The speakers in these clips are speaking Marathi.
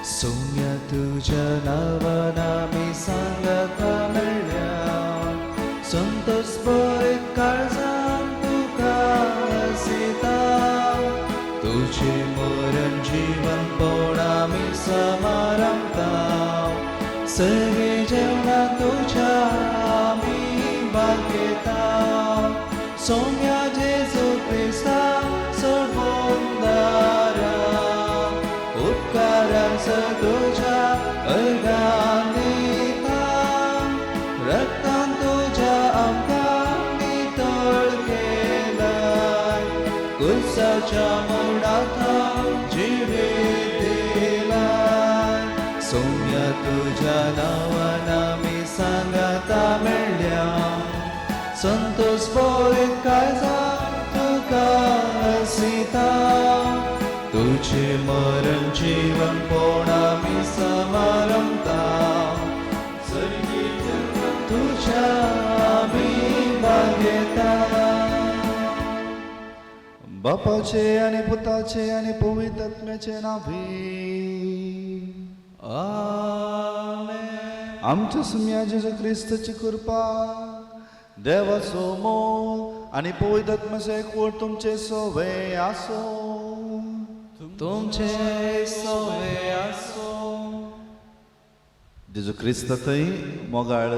सौम्य तुझ्या नावाना मी सांगता म्हणल्या संतोष बरेत काळजान तुका हसिता तुझे मरण जीवन पोळा मी समारंभता सगळे जेवणा तुझ्या आम्ही भाग्यता सौम्य जेजू ख्रिस्ता सोडवूनदारा उपकारांच तुझ्या अर्गान दिता रक्तान तुझ्या आमकां नितळ केलाय कुसाच्या मुळांत जिवीत दिलाय सौम्य तुझ्या नावान आमी सांगता म्हणल्या संतोष बरेत काळजान तुका हसिता तुझे मरण जीवन पोळा मी समारंभता तुझ्या आम्ही भाग्यता बापाचे आणि पुताचे आणि पवित्र आत्म्याचे नावे आमेन. आमच्या सुम्या जेजू ख्रिस्ताची कृपा देवाचो मोग आणि पवित्र आत्म्याचे एकवट तुमचे सोवे आसो तुमचे सोवे आसो जेजू ख्रिस्त थंय मोगाळ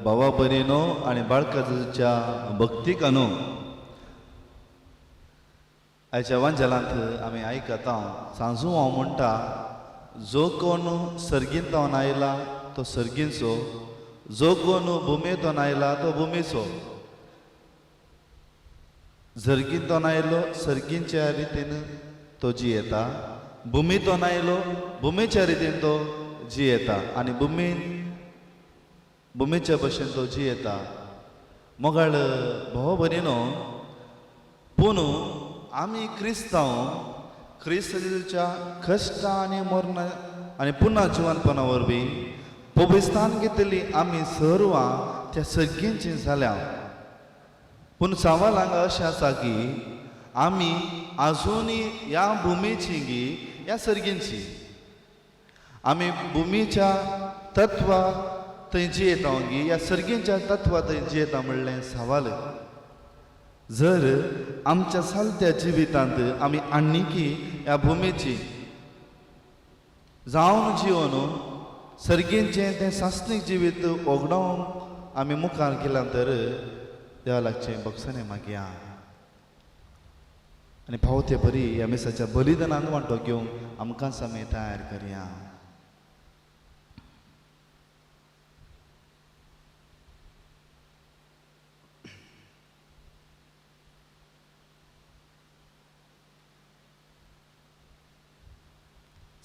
भावा बरीनो आणि बाळका जेजूच्या भक्तीक अनु आयच्या वांजलांत आमी आयकता सांजू हांव म्हणटा जो कोण सर्गींतावन आयला तो सर्गींचो जो कोण भुमेंतून आयला तो भुमीचो सर्गींतून आयलो सर्गींच्या रितीन तो जियेता भुमीतून आयलो भुमीच्या रितीन तो जियेता आनी भुमीच्या भशेन तो जियेता मोगाळ भाव भयणीनो पूण आमी क्रिस्तांव ख्रिस्त जेजूच्या कश्टां आनी मरणा आनी पुन्हा जिवनपणा वरवीं पवित्रान घेतली आमी सर्वां त्या सर्गींची जाल्या पूण सवाल हांगा अशें आसा की आमी आजुनी ह्या भुमीची गी ह्या सर्गींची आमी भुमीच्या तत्वा थंय जियेता गी ह्या सर्गींच्या तत्वा थंय जियेता म्हणलें सवाल जर आमच्या सालत्या जिवितांत आमी आनीकी ह्या भुमीची जावन जिवन सर्गींचें तें सासणीक जिवीत ओगडावन आमी मुखार गेला तर देवा लागचें बक्षणे मागया आनी पावते बरी ह्या मिसाच्या बलिदानान वांटो घेवंक आमकांच आमी तयार करया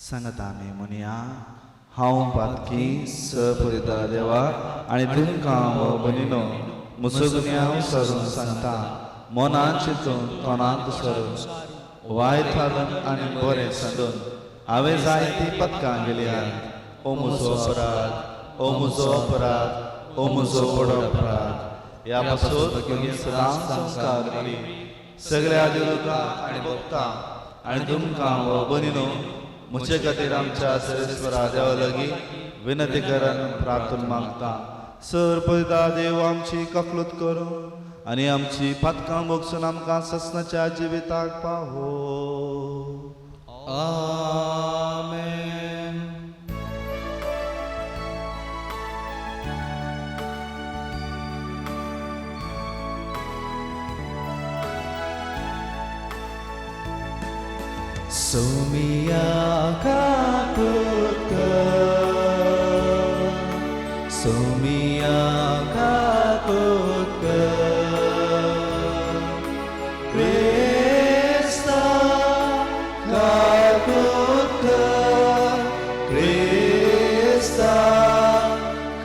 सांगता आमी म्हणया हांव पातकी सपरिता देवा आनी तुमकां भयणीनो म्हजो गुन्यांव सरून सांगता मनांत चिंतून तोंडांत सरून वायट हालून आनी बरें सांडून हांवें जायतीं पथकां गेल्यात ओ म्हजो अपराध ओ म्हजो अपराध ओ म्हजो बडो अपराध ह्या पासून तुमी सदांच संस्कार करी सगळ्या लोकांक आनी भक्तां आनी तुमकां भयणीनो म्हजे खातीर आमच्या सर्वेश्वरा देवा लागीं विनंती करान प्रार्थना मागता सर पळयता देव आमची ककलूत करूं आनी आमची पातकां मोगसून आमकां ससनाच्या जिविताक पावो आमेन. सोमिया काकुत सोमिया काकुत क्रिस्ता काकुत क्रिस्ता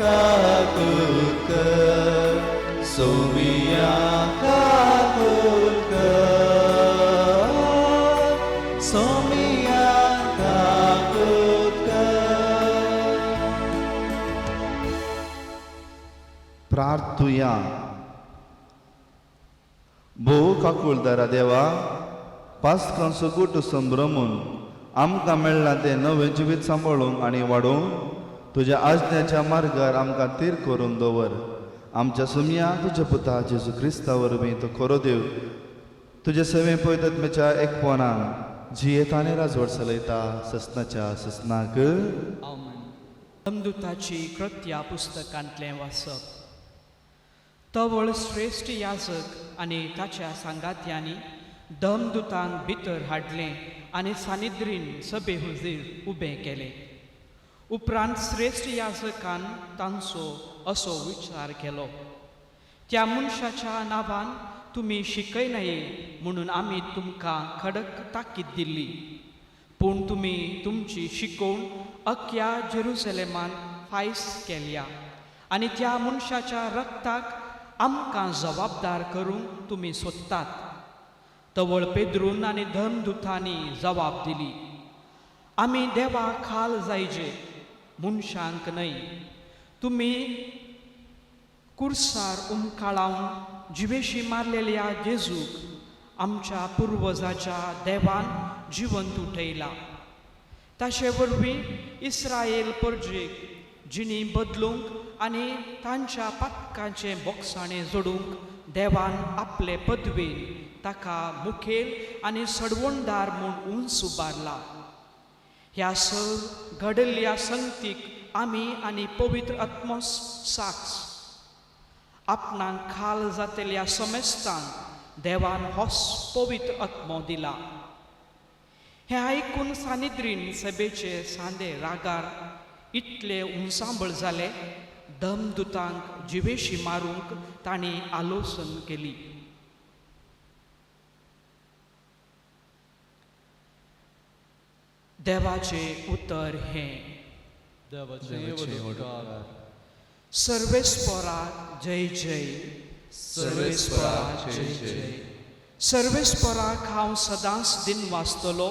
काकुत सोमिया काकुत सोमिया काकुत प्रार्थुया भोव काकुळदारा देवा पास्कांचो गोठ संभ्रमून आमकां मेळ्ळां तें नवें जिवीत सांबाळूंक आनी वाडोवंक तुज्या आज्ञाच्या मार्गार आमकां तीर करून दवर. आमच्या सुमया तुज्या पुता जेजू क्रिस्ता वरवीं तो खरो देव तुजे सेवे पवित्रात्म्याच्या एकपणान जियेत आनी राजवट चलयता ससनाच्या ससनाक. धमदुताची कृत्या पुस्तकांतलें वाचप. तवळ श्रेश्ठ याजक आनी ताच्या सांगात्यांनी धमदुतांक भितर हाडलें आनी सानिद्रीन सभे हुजीर उबें केलें. उपरांत श्रेश्ठ याजकान तांचो असो विचार केलो, त्या मनशाच्या नांवान तुमी शिकयनाये म्हणून आमी तुमकां खडक ताकीद दिल्ली. पूण तुमी तुमची शिकोवण अख्ख्या जेरुसलेमान फायस केल्या आनी त्या मनशाच्या रक्ताक आमकां जबाबदार करूंक तुमी सोदतात. तवळ पेद्रून आनी धर्मदुतांनी जबाब दिली, आमी देवाक खाल जायजे, मनशांक न्हय. तुमी कुर्सार उमकाळावन जिवेशी मारलेल्या जेजूक आमच्या पुर्वजाच्या देवान जिवंत उठयला. ताचे वरवीं इस्राയേल परजेक जिणी बदलूंक आनी तांच्या पातकांचें बोगसाणें जोडूंक देवान आपले पदवेन ताका मुखेल आनी सडवणदार म्हूण उंच उबारला. ह्या घडयल्ल्या संगतीक आमी आनी पवित्र आत्मो साक्ष आपणाक खाल जातल्या समेस्तांक देवान होस पवित्र आत्मो दिला. हें आयकून सानिद्रीन सभेचे सांदे रागार इतले उंसांबळ जाले, धमदुतांक जिवेशी मारूंक तांणी आलोचन केली. देवाचे उतर हें. सर्वेस्पराक जय जय. सर्वेस्पराक जय जय. सर्वेस्पराक हांव सदांच दिन वाचतलो.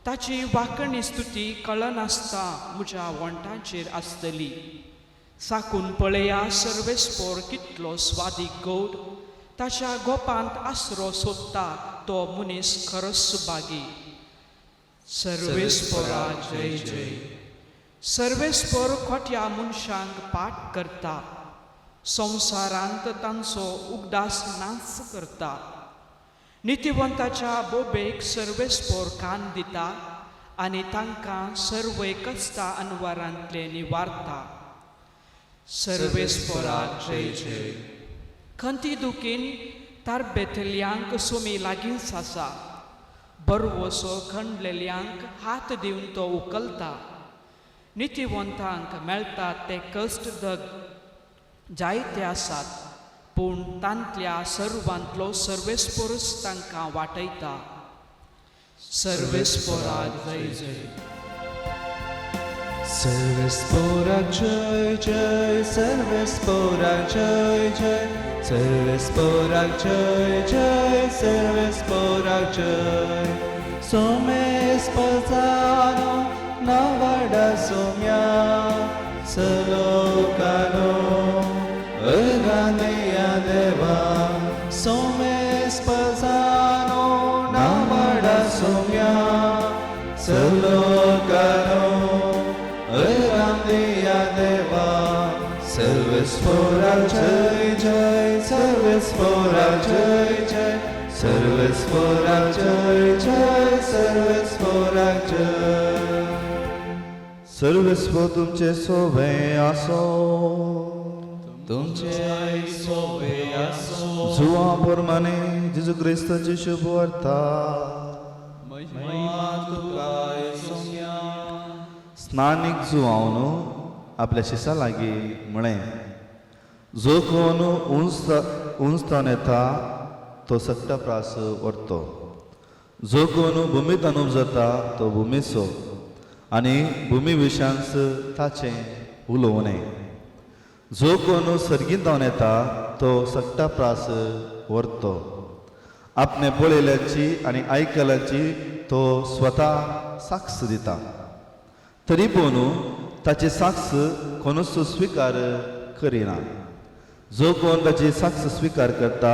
ताची वांकणी स्तुती कळनासता म्हज्या वंटांचेर आसतली. साकून पळया सर्वेस्पोर कितलो स्वादीक गोड. ताच्या गोपांत आसरो सोदता तो मनीस खरोच बागी. सर्वेस्पोराक जय जय. सर्वेस्पोर खोट्या मनशांक पाट करता. संवसारांत तांचो उगदास नाच करता. नितिवंताच्या बोबेक सर्वेस्पोर कान दिता आनी तांकां सर्व कश्टा अनवारांतले निवारता. सर्वेस्पोराक जय जय. खंती दुखीन तारबेतल्यांक सुमी लागींच आसा. बरवसो खणलेल्यांक हात दिवन तो उखलता. नितिवंतांक मेळटात ते कश्ट जायते आसात, पूण तांतल्या सर्वांतलो सर्वेस्पोरच तांकां वाटयता. सर्वेस्पोराक जय जय. सर्वेस्पोराक जय जय. सर्वेस्पोराक जय जय. सर्वेस्पोराक जय जय. सर्वेस्पोराक जय. Somespozano navada somia salokano Aganeya deva. Somespozano navada somia salokano Aganeya deva. सर्वेस्पोराक जय जय. सर्वेस्पोराक जय जय. सर्वेस्पोराक जय जय. सर्वेस्पोराक जय. सर्वेस्व तुमचे सोबे आसो. तुमचे सोबे आसो. जुवा प्रमाणे जेजू क्रिस्ताची शुभ वार्ता. महिमा तुका येसुया. स्नानीक जुवावन आपल्या शिसा लागीं म्हळें, जो कोण उंचतान येता तो सक्ता प्रास व्हरतो. जो कोण भुमीत अनुभव जाता तो भुमीचो आनी भुमी विशांस ताचें उलोवणें. जो कोण सर्गीत जावन येता तो सक्ता प्रास व्हरतो. आपणे पळयल्याची आनी आयकल्याची तो स्वता साक्ष दिता. तरी पूण ताची साक्ष कोणूच स्विकार करिना. जो कोण ताची साक्ष स्विकार करता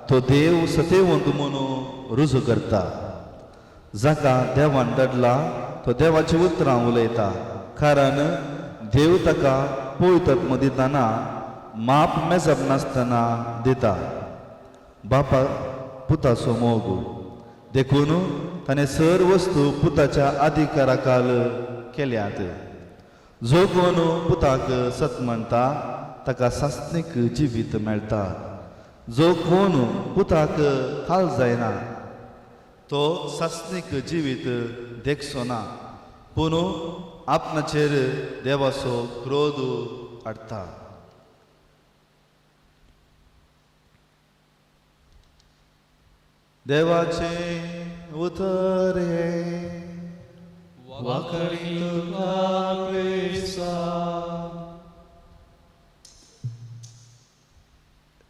तो देव सत्यवंत म्हणून रुजू करता. जाका देवान दडला तो देवाची उतरां उलयता, कारण देव ताका पवित्रत्व दितना माप मेजप नासतना दिता. बापा पुताचो मोग देखून ताणें सर वस्तू पुताच्या अधिकाराखाल केल्यात. जो कोण पुताक सत म्हणटा ताका सासणीक जिवीत मेळटा. जो कोण पुताक काल जायना तो सासणीक जिवीत देखचो ना, पूण आपणाचेर देवाचो क्रोध हाडटा. देवाचे उतर हे वाकडी तुका क्रिस्ता.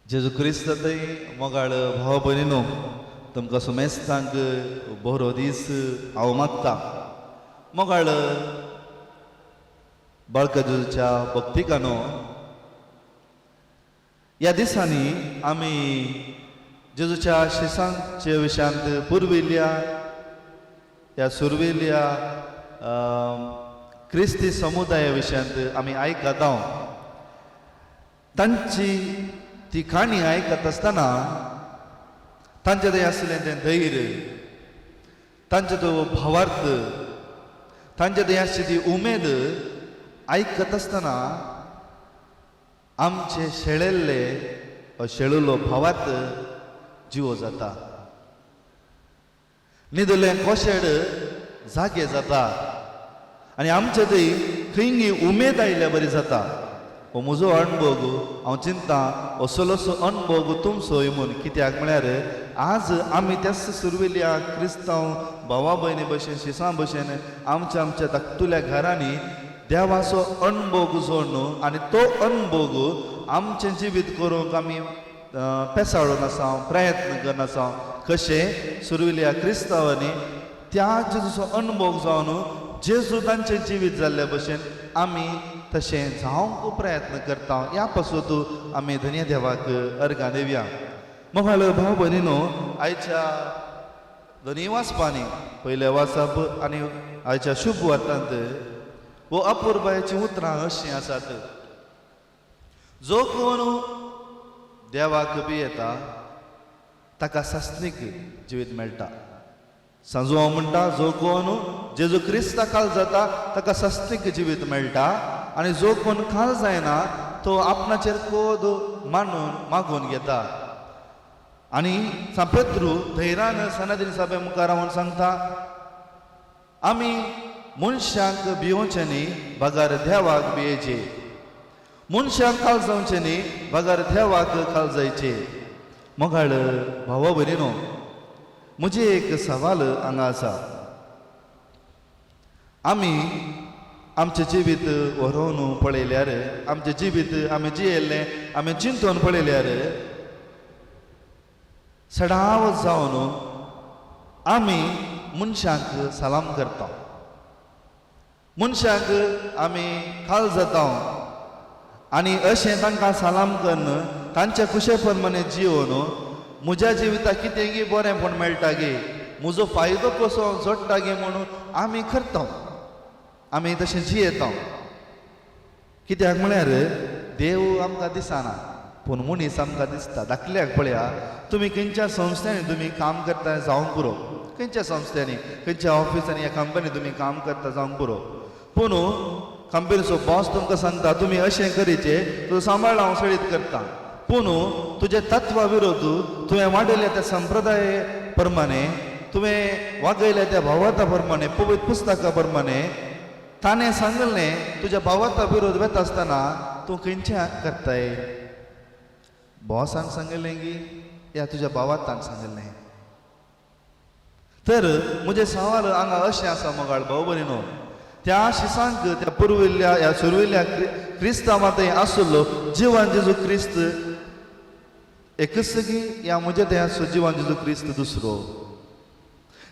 जेजू क्रिस्त थंय मोगाळ भाव भयणीनो, तुमकां सुमेस्तांक बरो दीस हांव मागता. मोगाळ बाळका जेजूच्या भक्तिकानो, ह्या दिसांनी आमी जेजूच्या शिसांच्या विशयांत पुरविल्ल्या ह्या सुरविल्ल्या क्रिस्ती समुदाया विशयांत आमी आयकता. तांची ती काणी आयकत आसतना तांचे थंय आसलें तें धैर्य, तांचे तो भावार्थ, तांचे थंय आसची ती उमेद आयकत आसतना आमचे शेळेल्ले शेळुलो भावार्थ जिवो जाता. न्हिदलें कोशेड जागे जाता आनी आमचे थंय खंय उमेद आयल्या बरी जाता. हो म्हजो अणभव, हांव चिंता असलोसो अणभव तुमचोय म्हूण. कित्याक म्हळ्यार आज आमी त्याच सुरविल्ल्या क्रिस्तांव भावा भयणी भशेन शिसां भशेन आमच्या आमच्या धाकटुल्या घरांनी देवाचो अणभव जोडून आनी तो अणभव आमचें जिवीत करूंक आमी पेसाळून आसा, प्रयत्न करन आसा. कशें सुरविल्ल्या क्रिस्तांवांनी त्या जेजूचो अणभव जावन जेजू तांचें जिवीत जाल्ल्या भशेन आमी तशें जावंक प्रयत्न करता. ह्या पासून आमी धन्य देवाक अर्घां दिवया. मोगाळ भाव भयणीनो, आयच्या दोनी वाचपांनी पयल्या वाचप आनी आयच्या शुभ वार्तांत वो अपुर्बायेचीं उतरां अशीं आसात. जो कोण देवाक भियेता ताका सासणीक जिवीत मेळटा. सांजू हांव म्हणटा, जो कोण जेजू क्रिस्ता काल जाता ताका सासणीक जिवीत मेळटा. आनी जो कोण काल जायना तो आपणाचेर कोद मागून घेता. आनी पेद्रू धैर्यान सनातनी सभे मुखार रावन सांगता, आमी मनशांक भिवोवचें न्ही, बगार देवाक भियेचे. मनशांक काल जावचें न्ही, बगार देवाक काल जायचे. मोगाळ भावा भयणीनो, म्हजे एक सवाल हांगा आसा. आमी आमचें जिवीत व्हरोवन पळयल्यार, आमचें जिवीत आमी जियेल्लें आमी चिंतून पळयल्यार, सडाव जावन आमी मनशांक सलाम करता, मनशांक आमी काल जाता आनी अशें तांकां सलाम करून तांच्या कुशे प्रमाणे जिवन म्हज्या जिविताक कितेंय बरेंपण मेळटा गे, म्हजो फायदो कसो जोडटा गे म्हणून आमी करता, आमी तशें जियेता. कित्याक म्हळ्यार देव आमकां दिसना पूण मनीस आमकां दिसता. धाकल्याक पळया, तुमी खंयच्या संस्थांनी तुमी काम करता जावंक पुरो, खंयच्या संस्थांनी खंयच्या ऑफिसांनी या कंपनी तुमी काम करता जावंक पुरो, पूण कंपनीचो बॉस तुमकां सांगता तुमी अशें करीचे, तुजो सांबाळ हांव सळीत करता, पूण तुजे तत्वा विरोध तुवें वाडयल्या त्या संप्रदाय प्रमाणे, तुवें वागयल्या त्या भावार्था प्रमाणे, पवित्र पुस्तका प्रमाणे ताणें सांगलें तुज्या भावार्था विरोध वेता आसतना तूं खंयच्या करताय? बॉसान सांगलें गी या तुज्या भावार्थान सांगलें? तर म्हजें सवाल हांगा अशें आसा मोगाळ भाव भयणीनो, त्या शिसांक त्या पुरविल्ल्या ह्या सुरविल्ल्या क्रिस्तांवां थंय आसलो जिवान जेजू क्रिस्त एकच गी या म्हज्या थंय आसलो जिवान जेजू क्रिस्त दुसरो?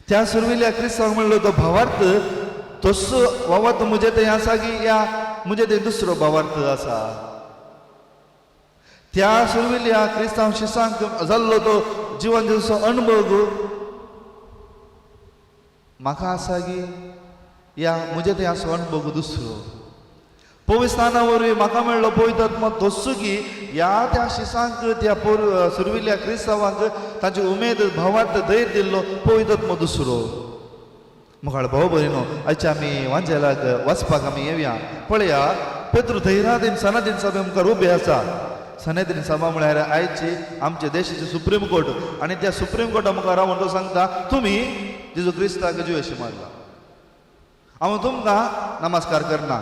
त्या सुरविल्ल्या क्रिस्तांक म्हणलो तो भावार्थ तसो भावार्थ म्हजे थंय आसा की या म्हजे थंय दुसरो भावार्थ आसा? त्या सुरविल्ल्या क्रिस्तांव शिसांक जाल्लो तो जिवान जेजूचो अणभव म्हाका आसा की या म्हजे ते असो अणभव दुसरो पवित्राना वरवीं म्हाका मेळ्ळो पवित्र आत्मा तस्सो की ह्या त्या शिसांक त्या सुरविल्ल्या क्रिस्तांवांक ताची उमेद भावार्थ धैर्य दिल्लो पवित्र आत्मा दुसरो मुखार भाव भयणो आयच्या आमी वांजेलाक वचपाक आमी येवया पळया पेद्रू धैर्यादीन सनादीन सभे मुखार उबे आसा सनादीन सभा म्हळ्यार आयची आमचे देशाची सुप्रीम कोर्ट आनी त्या सुप्रीम कोर्टा मुखार रावन तो सांगता तुमी जेजू क्रिस्ताक जीव मारला हांव तुमकां नमस्कार करना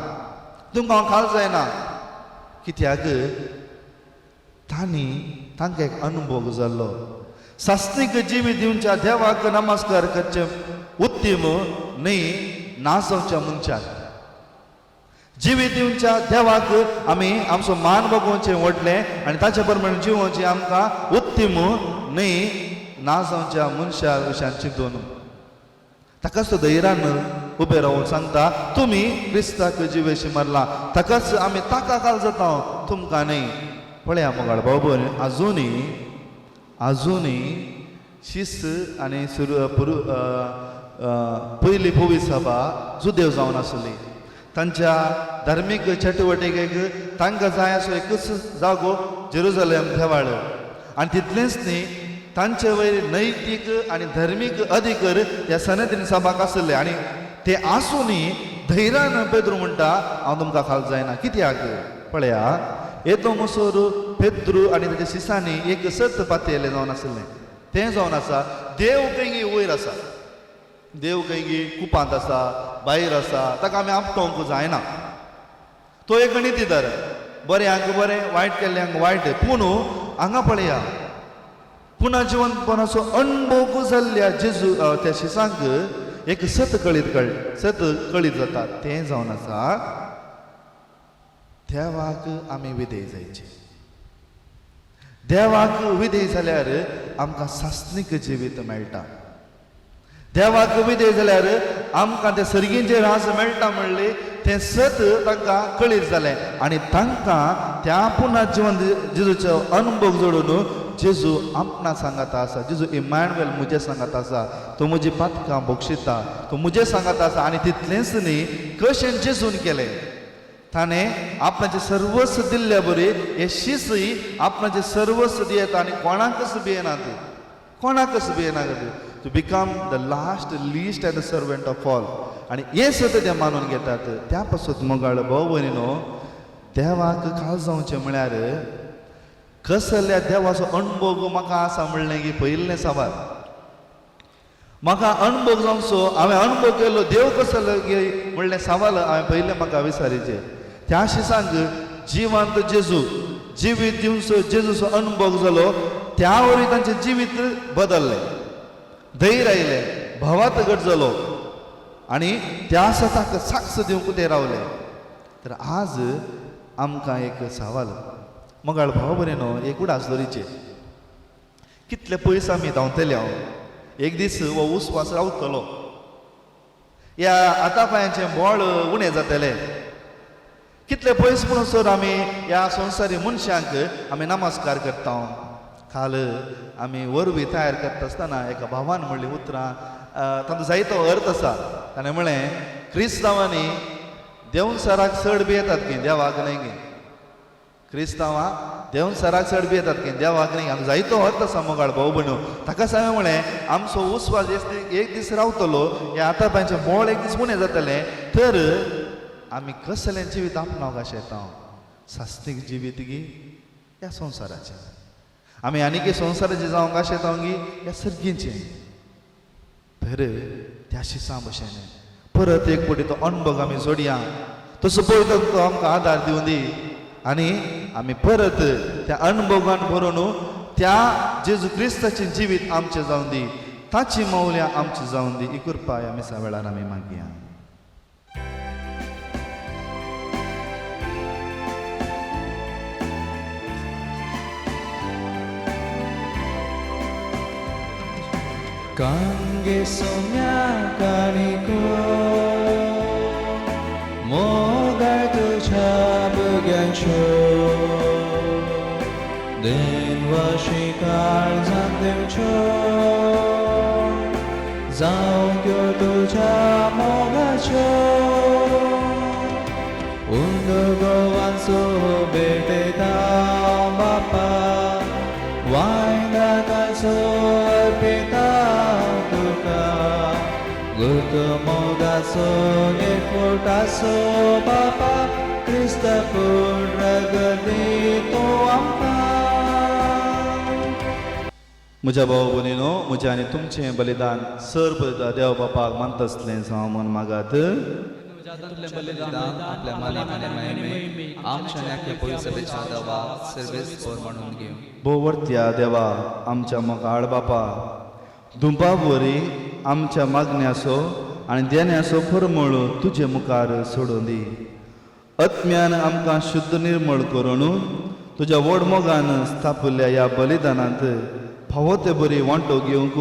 तुमकां हांव खाल जायना कित्याक तांकां एक अनुभव जाल्लो सास्तीक जिवीत दिवच्या देवाक नमस्कार करचे उत्तम न्ही नासवच्या मनशाक जिवीत दिवच्या देवाक आमी आमचो मान बगोवचें व्हडलें आनी ताचे प्रमाणे जिवोवचें आमकां उत्तम न्ही नासवच्या मनशा विशयान चिंतून ताकाच तो धैर्यान उबे रावन सांगता तुमी क्रिस्ताक जिवेशी मारला ताकाच आमी ताका काल जाता तुमकां न्ही पळया मोगाळ बाबू आजुनी शिस्त आनी पयली पवित्र सभा जुदेव जावन आसली तांच्या धार्मीक चटवटिकेक तांकां जाय असो एकच जागो जेरुसलेम देवाळ आनी तितलेंच न्ही तांचे वयर नैतीक आनी धर्मीक अधिकार ह्या सनातनी सभाक आसले आनी ते आसूनय धैर्यान पेद्रू म्हणटा हांव तुमकां खाल जायना कित्याक पळया येतो मसोर पेद्रू आनी ताच्या शिसांनी एक सत पातयेलें जावन आसलें तें जावन आसा देव खंय वयर आसा देव खंय कुपांत आसा भायर आसा ताका आमी आपटोवंक जायना तो एक गणितीदार बऱ्यांक बरें वायट केल्ल्यांक वायट पूण हांगा पळया पुना जिवंतपणाचो अणभव जाल्ल्या जेजू त्या शिसांक एक सत कळीत जाता तें जावन आसा देवाक आमी विधेय जायचे देवाक विधेय जाल्यार आमकां सासणीक जिवीत मेळटा देवाक विधेय जाल्यार आमकां ते सर्गींचे रास मेळटा म्हणले तें सत तांकां कळीत जालें आनी तांकां त्या पुना जिवन जेजूचो अनुभव जोडून जेजू आपणा सांगाता आसा जेजू इमॅन्युएल मुजे सांगाता आसा तो म्हजी पातकां बक्षिता तो मुजे सांगाता आसा आनी तितलेंच न्ही कशें जेजून केलें ताणें आपणाचें सर्वस्व दिल्ल्या बरी हे शिसय आपणाचें सर्वस्व दियेता आनी कोणाकच भियेनात to become the last least and the servant of all आनी हे सत ते मानून घेतात त्या पासून मोगाळ भाव भयणीनो देवाक खाल जावचें म्हळ्यार कसल्या देवाचो अणभव म्हाका आसा म्हणलें की पयलें सवाल म्हाका अणभव जावचो हांवें अणभव केलो देव कसलो म्हणलें सवाल हांवें पयलें म्हाका विचारीचें त्या शिसांक जिवंत जेजू जिवीत दिवचो जेजूचो अणभव जालो त्या वरवीं तांचें जिवीत बदललें धैर्य आयलें भावात घट जालो आनी त्या सताक साक्ष दिवंक ते रावले तर आज आमकां एक सवाल मोगाळ भाव बरें एक उडास दरीचे कितले पयस आमी धांवतले हांव एक दीस हो उसवास रावतलो ह्या आतां पांयांचें बोळ उणें जातलें कितले पयस म्हणून सर आमी ह्या संवसारी मनशांक आमी नमस्कार करता काल आमी वरवीं तयार करता आसतना एका भावान म्हणली उतरां तांचो जायतो अर्थ आसा ताणें म्हळें क्रिस्तांवांनी देंवसराक चड बी येतात की देवाक न्हय गे क्रिस्तांवां देंवसराक चड बी येतात की देवाक न्हय हांगा जायतो अर्थ आसा मोगाळ भाव भयणो ताकाच हांवें म्हळें आमचो उसवास एक दीस रावतलो हे आतां पांचें बोळ एक दीस उणें जातलें तर आमी कसलें जिवीत आपणावंक अशें येता सास्तीक जिवीत गी ह्या संवसाराचें आमी आनीक संवसाराचें जावंक अशें येता गी ह्या सर्गींचें तर त्या शिसां भशेन परत एक फावटी तो अणभव आमी जोडया तसो पळयता तो आमकां आदार दिवन दी आनी आमी परत त्या अणभवान भरून त्या जेजू क्रिस्ताचें जिवीत आमचें जावन दी ताची मौल्यां आमची जावन दी ही कृपा ह्या मिसा वेळार आमी मागया Kange somya kaniko mogar tu chabugyan cho den washikar zandem cho जावं त्यो तुझ्या मोगाच्यो उंदरगोवांचो भेटयता बापा वायंदाताचो अर्पिता तुका गुत मोगाचो एकवटाचो बापा क्रिस्त पुण्यगती तो आमकां म्हज्या भाव भयणीनो म्हजें आनी तुमचें बलिदान सर पळयता देव बापाक मानता आसलें जावं म्हण मागात बलिदान आपल्या मनाने महिमे आमच्या नाक्या पवित्रतेच्या देवा सर्वेस पर म्हणून घेऊ भोवरत्या देवा आमच्या मोगाळ बापा धुंपा वरी आमच्या मागण्याचो आनी देण्याचो फरमळ तुजे मुखार सोडून दी आत्म्यान आमकां शुद्ध निर्मळ करून तुज्या व्हड मोगान स्थापिल्ल्या ह्या बलिदानांत फावो ते बरी वांटो घेवंक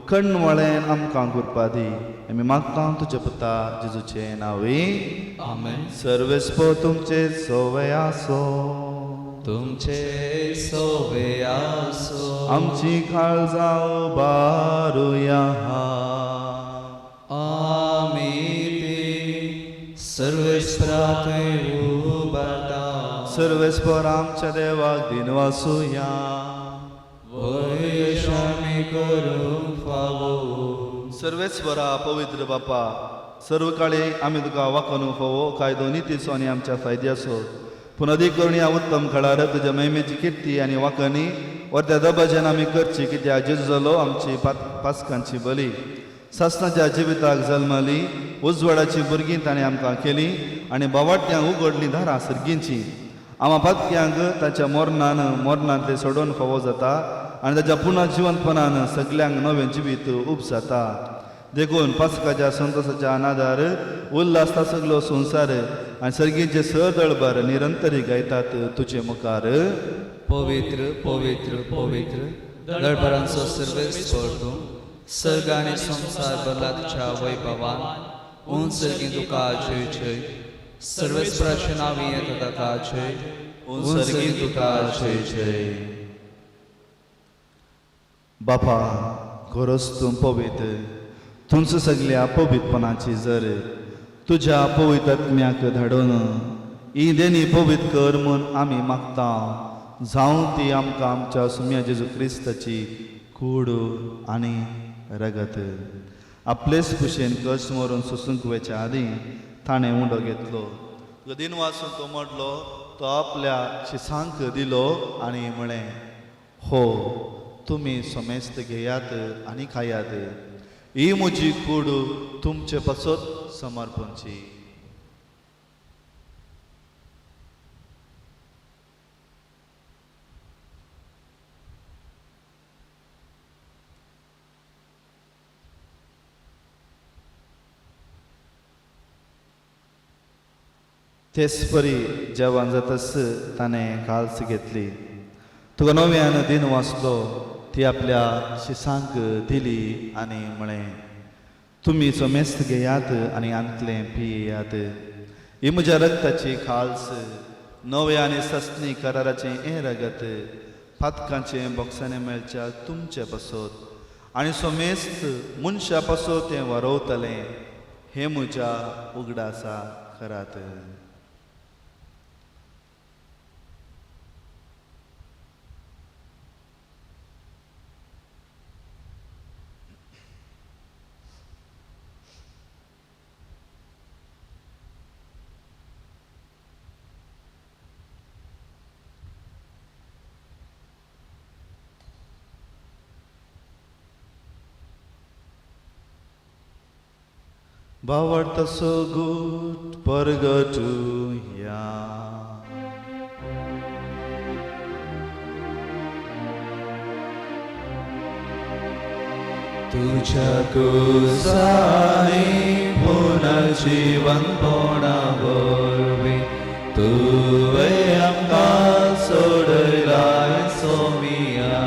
कणवळेन आमकां करपा दी आमी मागता तुजे पुता जेजूचे नांवे आमेन सर्वेस्पो तुमचे सोवे आसो तुमचे सोवे आसो आमची काळजां बारुया आमी ती सर्वेस्परांत उबारता सर्वेस्पर आमच्या देवाक दिनवासुया वैशामी करूंक फावो सर्वेस्परा पवित्र बापा सर्व काळी आमी तुका वाखून फावो कायदो नितीचो आनी आमच्या फायद्याचो पूण अदीक करून ह्या उत्तम काळार तुज्या महिमेची किर्ती आनी वाखणी वर्त्या दबाज्यान आमी करची कित्याक जेजू जालो आमची पासकांची बली सासणाच्या जिविताक जल्मली उजवाडाची भुरगीं ताणें आमकां केली आनी बावाट्यांक उगडली दारां सर्गींची आमा पातक्यांक ताच्या मरणांतले सोडून फावो जाता आनी ताच्या पुना जिवंतपणान सगल्यांक नवें जिवीत उब जाता देखून पासकाच्या संतोशाच्या अनादार उल्हासता सगलो संवसार आनी सर्गींचे स दळबार निरंतरी गायतात तुजे मुखार पवित्र पवित्र पवित्र दळबरांचो सर्वेस्पर तूं सर्ग आनी संसार भरला तुज्या वैभवान उंच सर्गी तुका जय जय सर्वेस्पराचें नांव येता ताका जय उंच सर्गी तुका जय जय बापा खरोच तूं पवित्र तुमचो सगल्या पवित्रपणाची जर तुज्या पवित्र आत्म्याक धाडून ही देणी पवित्र कर म्हूण आमी मागता जावं ती आमकां आमच्या सुम्या जेजू क्रिस्ताची कूड आनी रगत आपलेच कुशेन कश्ट मरून सोसूंक वेच्या आदीं ताणें उंडो घेतलो दिन वाचून तो म्हणलो तो आपल्या शिसांक दिलो आनी म्हळें हो तुमी सोमेस्त घेयात आनी खायात ही म्हजी कूड तुमचे पासत समर्पणची तेच परी जेवण जातस ताणें काल्स घेतली तुका नव्यान दिन वाचलो ती आपल्या शिसांक दिली आनी म्हळें तुमी सोमेस्त घेयात आनी आंतलें पियेयात ही म्हज्या रगताची खाल्स नवे आनी सस्नी कराराचें हें रगत फातकांचें बॉक्सांनी मेळच्या तुमचे पासत आनी सोमेस्त मनशा पासत तें वरवतलें हें म्हज्या उगडासा करात बावडतसो गूट परगटुया तुझ्या कुसानी पुनर्जीवनपणा वरवीं तुवें आमकां सोडलाय सोमिया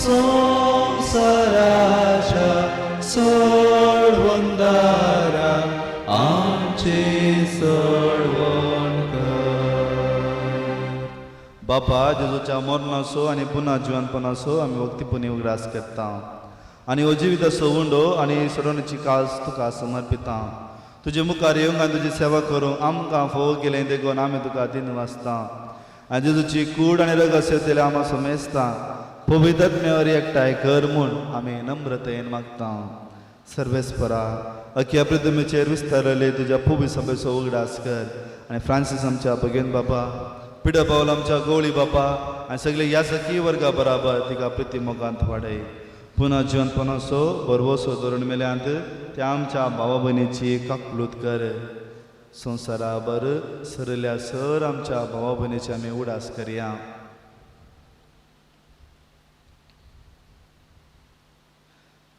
संवसाराच्या सोडवंदारा आमची सोडवण कर बापा जेजूच्या मरणाचो आनी पुना जिवनपणाचो आमी वक्तीपणी उगडास करता आनी हो जिवीत सवंडो आनी सडोवण्याची कास तुका समर्पिता तुजे मुखार येवंक आनी तुजी सेवा करूंक आमकां फोव केलें देखून आमी तुका दिन वाचता आनी जेजूची कूड आनी रग सेवतले आमी समेजता पवित्रत्म्यावर एकठांय कर म्हूण आमी नम्रतेन मागता सर्वेस्परा अख्या पृथ्वीचेर विस्तारले तुज्या पुबी सभेचो उगडास कर आनी फ्रांसीस आमच्या भगिन बाबा पिडो पावल आमच्या गवळी बाबा आनी सगळे याजकी वर्गा बराबर तिका प्रिती मोगांत वाडय पुन्हा जिवनपणाचो बरवसो धोरण मेल्यांत त्या आमच्या भावा भयणीची काकलूत कर संवसाराबर सरल्या सर आमच्या भावा भयणीची आमी उडास करया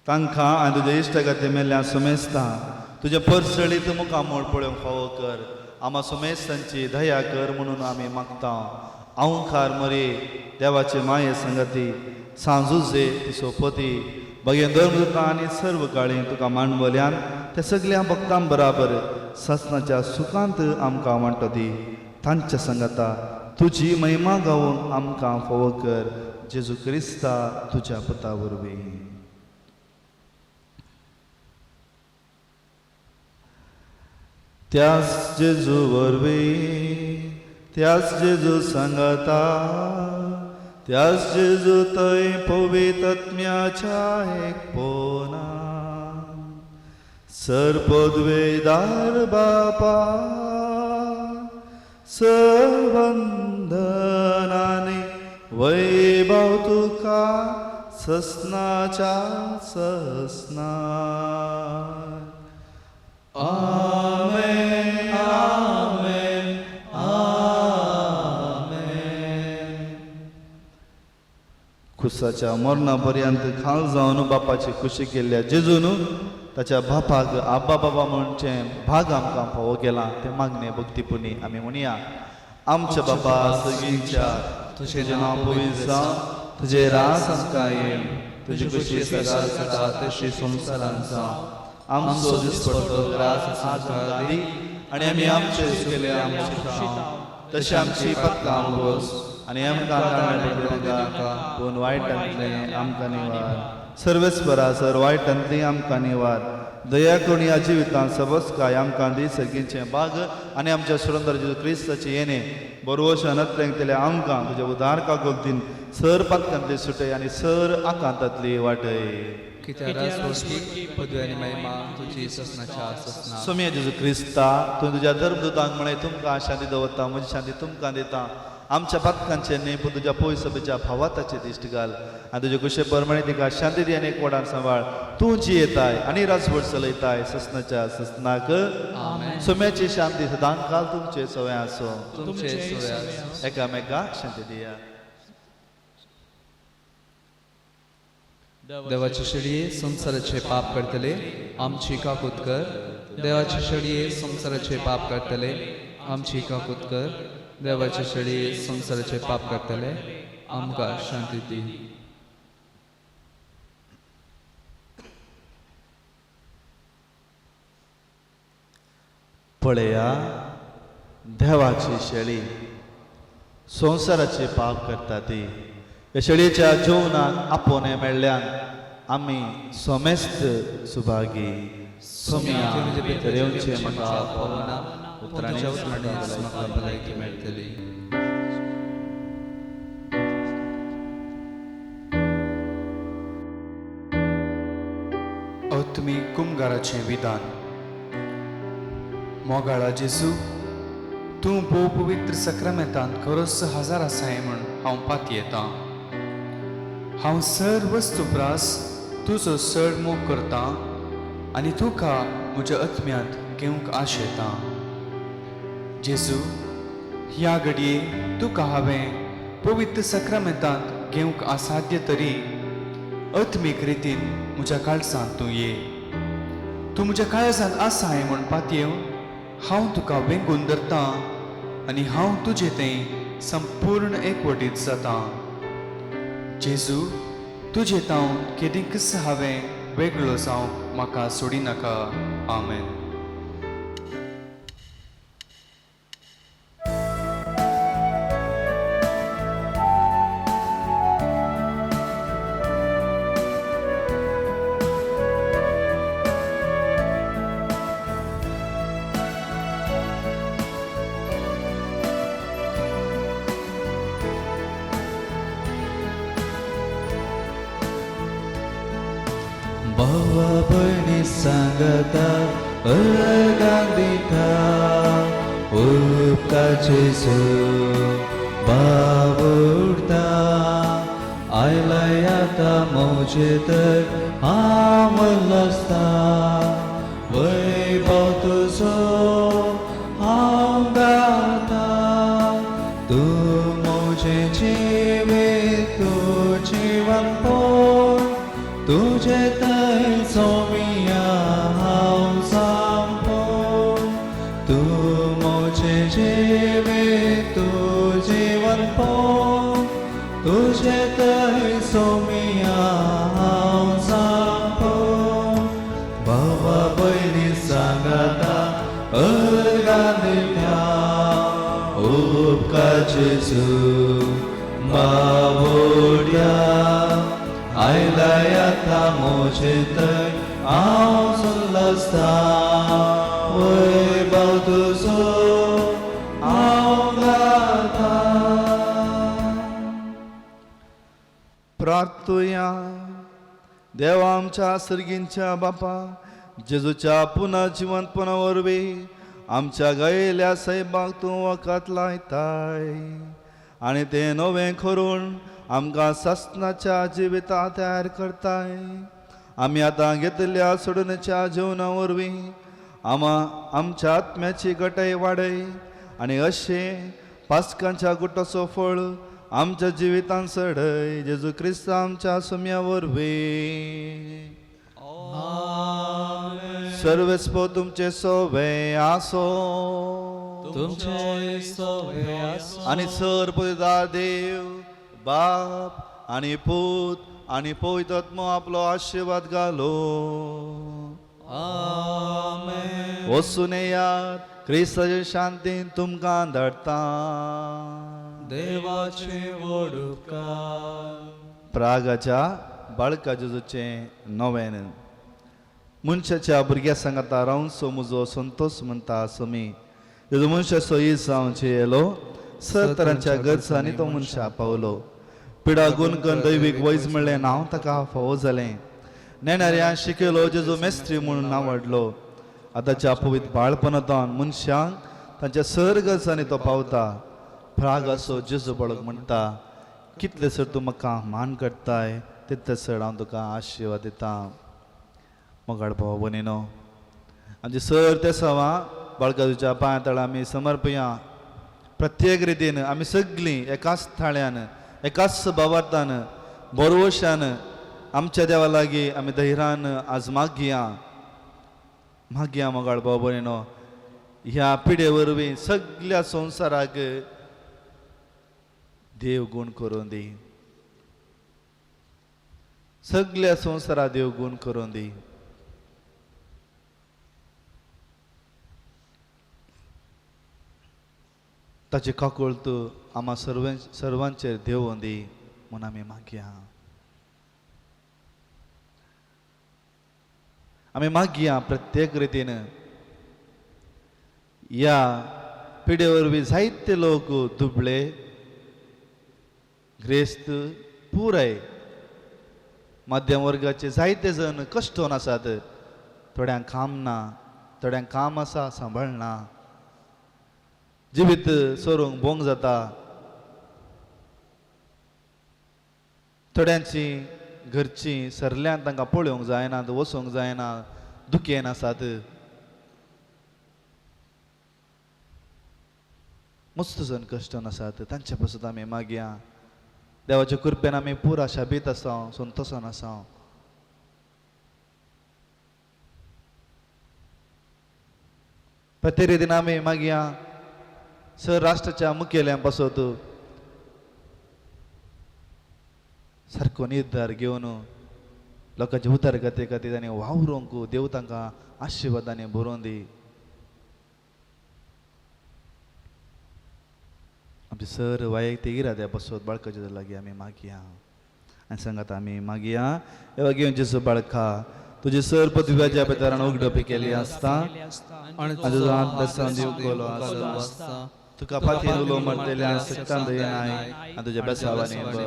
तांकां आनी तुजे इश्टगती मेल्ल्या सुमेस्ता तुजे परसळीत मुखामोळ पळोवंक फावो कर आमा सुमेस्तांची दया कर म्हणून आमी मागता औंकार मरे देवाचे माये संगती सांजुजे ती सोपती भगेन धर्मदूता आनी सर्व काळी तुका मांडवल्यान त्या सगळ्या भक्तां बराबर ससनाच्या सुखांत आमकां वांटती तांच्या संगता तुजी महिमा गावून आमकां फावो कर जेजू क्रिस्ता तुज्या पुता वरवीं त्याच जेजू वरवीं त्याच जेजू सांगता त्याच जेजू थंय पवित्रत्म्याच्या एकपणा सर्पद्वेदार बापा सर्वंदनाने वैभव तुका ससनाच्या ससना आमेन आमेन आमेन खुसाच्या मरणापर्यंत खाल जावन बापाची खुशी केल्ल्या जेजून ताच्या बापाक आब्बा बाबा म्हणचे भाग आमकां फावो केला ते मागणे भक्तीपुनी आमी म्हणया आमच्या बाबा सगळींच्या तुझे नांव पवित्र जावं तुझे रास आमकां येल तुजी खुशी सदां सदां तशी संवसारांत जावं आमचो दिसपडटो त्रास आमकां दी आनी आमी आमचे केले आमचे तशें आमची पत्कां बोस आनी आमकां नाका पूण वायटांतले आमकां निवार सर्वेस्परा सर वायटांतली आमकां निवार दया करून ह्या जिवितांत सबस्काय आमकां दी सगळींचे भाग आनी आमच्या सुरंदर जेजू क्रिस्ताचे येणे बरोवशा नत्रेंतले आमकां तुजे उदार कागोलतीन सर पत्कांतली सुटय आनी सर आकांतांतली वाटय कित्याक रासवस्ती पदवी आनी महिमा तुजी ससनाच्या ससना सोम्या जेजू क्रिस्ता तुवें तुज्या धर्मदूतांक म्हळें तुमकां शांती दवरता म्हजी शांती तुमकां दिता आमच्या पत्कांचे न्ही पूण तुज्या पळय सभेच्या भावाताचे दिश्ट घाल आनी तुजे कुशे परमणे तिका शांती दी आनी एक वडार सांबाळ तूं जी येताय आनी राजवट चलयताय ससनाच्या ससनाक सोम्याची शांती सदां काल तुमचे सवय आसो तुमचे सोया एकामेकाक शांती दिया देवाचे शेळये संसाराचे पाप करतले आमची काकूत कर देवाचे शेळये संसाराचे पाप करतले आमची काकूत कर देवाचे शेळये संसाराचे पाप करतले आमकां शांती दी पळया देवाची शेळी संसाराचे पाप करता ती ह्या शेळयेच्या जेवणाक आपोवणे मेळ्ळ्यान आमी सोमेस्त सुभागी सोम्या तुजे भितर येवचे म्हाका पावना उतरांच्या उतरांनीच म्हाका भलायकी मेळटली तुमी कुमगाराचें विधान मोगाळा जेजू तूं भोव पवित्र सक्रामेंतांत खरोच हजार आसाय म्हूण हांव पाती येतां हांव सर्व वस्तुप्रास तुजो चड मोग करतां आनी तुका म्हज्या आत्म्यांत घेवंक आशेतां जेजू ह्या घडये तुका हांवें पवित्र सक्रामेंतांत घेवंक असाध्य तरी आत्मीक रितीन म्हज्या काळजांत तूं ये तूं म्हज्या काळजांत आसाय म्हूण पातयेव हांव तुका वेंगून धरतां आनी हांव तुजें तें संपूर्ण एकवटीत जातां जेजू तुजें तांव केदींच हांवें वेगळो जावंक म्हाका सोडिनाका आमेन भावा भयणी सांगता अर्गां दिता उपकाचे बाबुरता आयलाय आता मौजेत आमलस्ता वैभव तुझो हांव गाता तू मोजे जिवीत तू जीवन पोर तुझे थंय सोमिया हांव सांपोर तू मोजे जिवीत तू जीवन पोर तुझे थंय सोमिया हांव सांपोर भावा भयणी सांगता अर्गां दिता उपकाचे बाबुड्या आयलाय आता मोजे थंय हांव सुल्लस्ता वैभव तुझो हांव गाता. प्रार्थुया. देवा आमच्या सर्गींच्या बापा जेजूच्या पुन्हा जिवंतपणा वरवीं आमच्या गायल्या सैबाक तूं वखद लायताय आनी तें नवें करून आमकां सस्नाच्या जिविता तयार करताय. आमी आतां घेतिल्ल्या सोडूनच्या जेवणा वरवीं आमच्या आत्म्याची घटाय वाडय आनी अशें पास्कांच्या गुटाचो फळ आमच्या जिवितांत सडय जेजू क्रिस्त आमच्या सुम्या वरवीं. सर्वेस्पो तुमचे सोवे आसो तुमचे सोवे आसो आनी सर्पदार देव बाप आनी पूत आनी पवित्र आत्मा आपलो आशीर्वाद घालो. आमेन. वचून येयात क्रिस्ताचे शांतीन तुमकां धाडटा. देवाचे व्हड उपकार. प्रागाच्या बाळका जेजूचे नवें मनशाच्या भुरग्या सांगाता रावन सो म्हजो संतोष म्हणटा समी जेजू मनशाचो इस जावचे येलो सतरांच्या गरजांनी तो मनशा पावलो. पिडा गुणकन दैवीक वैज म्हणलें नांव ताका फावो जालें. नेणाऱ्या शिकयलो जेजू मेस्त्री म्हणून नांवाडलो. आतांच्या पवित्र बाळपणांतान मनशांक तांच्या सर गरजांनी तो पावता. प्राग असो जेजू बाळक म्हणटा कितले सर तूं म्हाका मान करताय तितले सर हांव तुका आशिर्वाद दिता. मोगाळ भाव भयणीनो आमचे सर ते सवा बाळकाच्या पांया तळा आमी समर्पया. प्रत्येक रितीन आमी सगळीं एकाच थाळ्यान एकाच भावार्थान बरोवशान आमच्या देवा लागीं आमी धैर्यान आज मागया मोगाळ भाव भयणीनो. ह्या पिढे वरवीं सगळ्या संवसाराक देव गुण करून दी. सगळ्या संवसाराक देव गुण करून दी. ताची काकूळ तूं आम्हा सर्वांचेर देवून दी म्हूण आमी मागया. आमी मागया प्रत्येक रितीन ह्या पिढे वरवीं जायते लोक दुबळे ग्रेस्त पुराय मध्यम वर्गाचे जायते जण कश्टोन आसात. थोड्यांक काम ना थोड्यांक काम आसा सांबाळना जिवीत सोरूंक भोंग जाता. थोड्यांची घरचीं सरल्यान तांकां पळोवंक जायना वचोंक जायना दुखेन आसात. मस्त जण कश्टन आसात. तांचे पासून आमी मागया देवाच्या कृपेन आमी पुरा शाबीत आसां संतोशान आसां. प्रत्येक रितीन आमी मागया सर राष्ट्राच्या मुखेल्या पासत सारको निर्धार घेवन लोकांच्या उदरगते खातीर तांणी वावरूंक देव तांकां आशिर्वादांनी भरोवन दी. आमचे सर वैयक्तीक इराद्या पासत बाळकाच्या लागीं आमी मागया आनी सांगात आमी मागया एवा घेवन जेजू बाळका तुजे सर पदव्याच्या भितरान उगडपी केली आसता आनी तुजो आत्मा जीव कोलो आसता. तुका पाथीन उलो मरतेल्या सत्तान दयनाय आनी तुज्या बेसावांनी भर.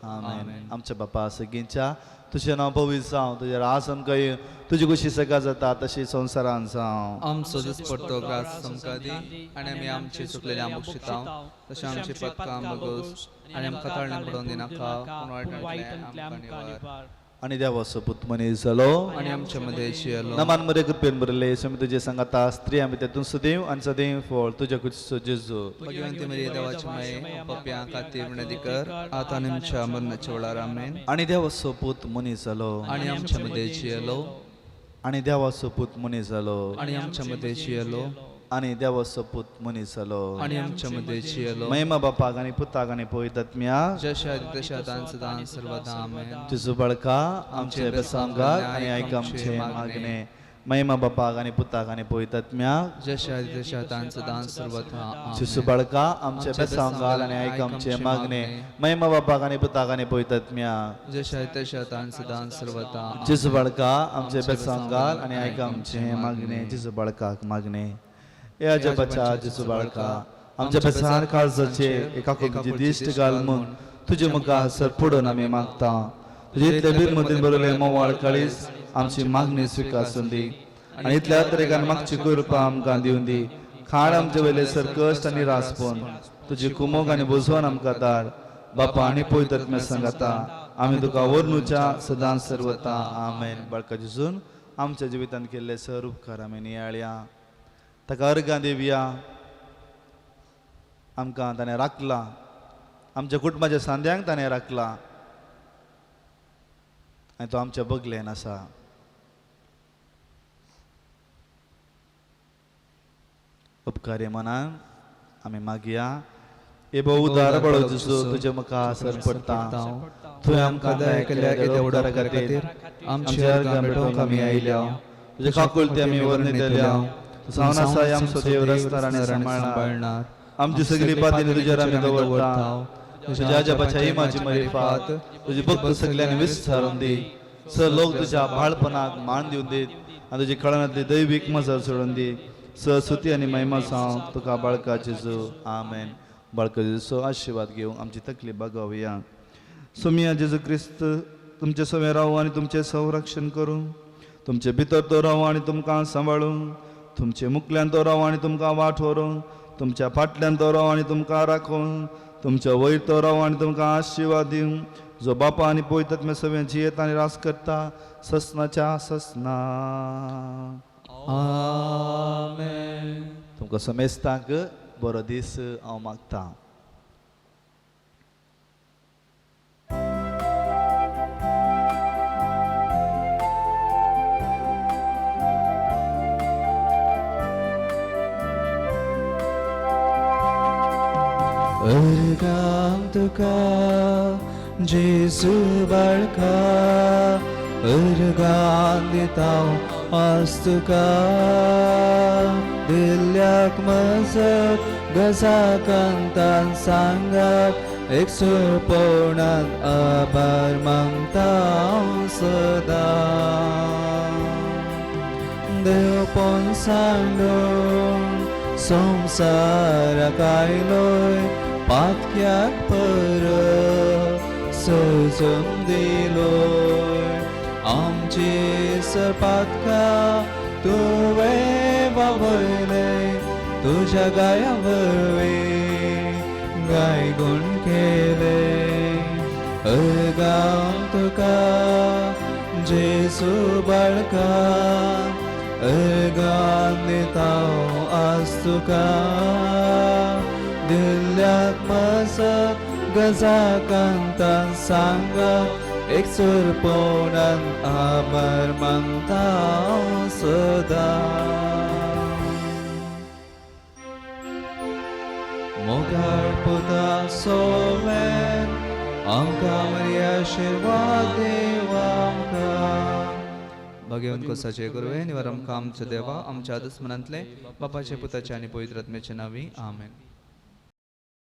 आमेन. आमच्या बापा सगळींच्या तुझें नांव पवित्र जावं तुजें रास आमकां तुजी कशी सका जाता तशी संवसारान जावं आमचो दीस पडतो ग्रास आमकां दी आनी आमी आमची चुकलेली आमकां शिताव तशें आमची पथकां बगोस आनी आमकां ताळणें पडोवन दिनाका पूण वायटांतले आमकां निवार आनी देवाचो पुत मनीस जालो आनी आमच्या मध्ये जियेलो नमान मध्ये कृपेन बरले समी तुजे सांगाता स्त्री आमी तेतून सदैव आनी सदैव फळ तुज्या कुशीचो जेजू भगवंती मरी देवाची माये पप्प्यां खातीर विनंती कर आतां आनी आमच्या मरणाच्या वेळार आमेन आनी देवाचो पूत मनीस जालो आनी आमच्या मध्ये जियेलो आनी देवाचो पूत मनीस जालो आनी आमच्या मध्ये जियेलो आनी देवाचो पूत मनीस जालो आनी आमच्या मध्ये जियेलो महिमा बापाक आनी पुताक आनी पवित्रात्म्या जशा तशा दान सदां सर्वदा आमेन जेजू बाळका आमचे बेसांगाक आनी आयक आमचे मागणे महिमा बापाक आनी पुताक आनी पवित्रात्म्या जशा तशा दान सदां सर्वदा आमेन जेजू बाळका आमचे बेसांगाल आनी आयक आमचे मागणे महिमा बापाक आनी पुताक आनी पवित्रात्म्या जशा तशा दान सदां सर्वदा आमेन जेजू बाळका आमचे बेसांगाल आनी आयक आमचे मागणे जेजू बाळकाक मागणे या जपाच्या जेजू बाळका आमच्या बेसार काळजाचे एका तुजी दिश्ट घाल म्हूण तुजे मुखार सर पडून आमी मागता तुजे इतले बीर मदीं बरयले मोवाळ काळीज आमची मागणी स्विकारून दी आनी इतल्या तरेकान मागची कृपा आमकां दिवन दी खाण आमचे वयले सर कश्ट आनी रासपण तुजी कुमोग आनी बुजवण आमकां धाड बापा आनी पवित्रात्म्या सांगाता आमी तुका वर्णुच्या सदां सर्वता आमेन बाळका जेजून आमच्या जिवितांत केल्ले सर उपकार आमी नियाळ्या ताका अर्गां दिवया आमकां ताणें राखला आमच्या कुटुंबाच्या सांद्यांक ताणें राखला आनी तो आमच्या बगलेन आसा उपकारी मनान आमी मागया ए बहु उदार बळो जेजू तुजे मुखार सर पडटा तुवें आमकां दया केल्या एद्या उदारा खातीर आमच्या अर्गां भेटोवंक आमी आयल्या तुजे काकुळते आमी वर्णितल्या जावन आसा आमचो देव रस्तार आनी सांबाळणार आमची सगळी बाती तुजेर आमी दवरता तुज्या जपाच्या इमाची मरिफात तुजी भक्त सगळ्यांनी विस्तारून दी स लोक तुज्या बाळपणाक मान दिवन दीत आनी तुजी कळनातली दैवीक मजर सोडून दी स सुती आनी महिमा साव तुका बाळका जेजू आमेन बाळका जेजूचो आशिर्वाद घेवंक आमची तकली बगवया सोमिया जेजू क्रिस्त तुमचे सवे रावू आनी तुमचे संरक्षण करूं तुमचे भितर तो रावू आनी तुमकां सांबाळूं तुमचे मुखल्यान तो राव आनी तुमकां वाठोरूं तुमच्या फाटल्यान तो राव आनी तुमकां राखूं तुमच्या वयर तो राव आनी तुमकां आशिर्वाद दिवं जो बापा आनी पवित्रात्म्या सगळ्यां जियेत आनी रास करता ससनाच्या ससना आमेन तुमकां समेस्तांक बरो दीस हांव मागतां अर्गां तुका जेजू बाळका अर्गां दितां आज तुका दिल्ल्याक मजत गजा कांतान सांगात एक सूर पवनात आभार मागता सदां देव पण सांडून संवसाराक आयलोय पातक्याक पर सजून दिलोय आमची सरपातका तुवें वावरले तुज्या गाया वरवीं गायगूण केले अर्गां तुका जेजू बाळका अर्गां दितां आज तुका दिल्ल्याक मजत गजा कांतान सांगात एक सूर पवनान आभार मागता सदां मोगाळ पुता सोवेन आमकां बरी आशिर्वाद देवा आमकां भगवंत कोसाचे गुरुवे निवार आमकां आमचो देवा आमच्या दुस्मनांतले बापाचे पुताचे आनी पवित्रात्म्याचे नांवी आमेन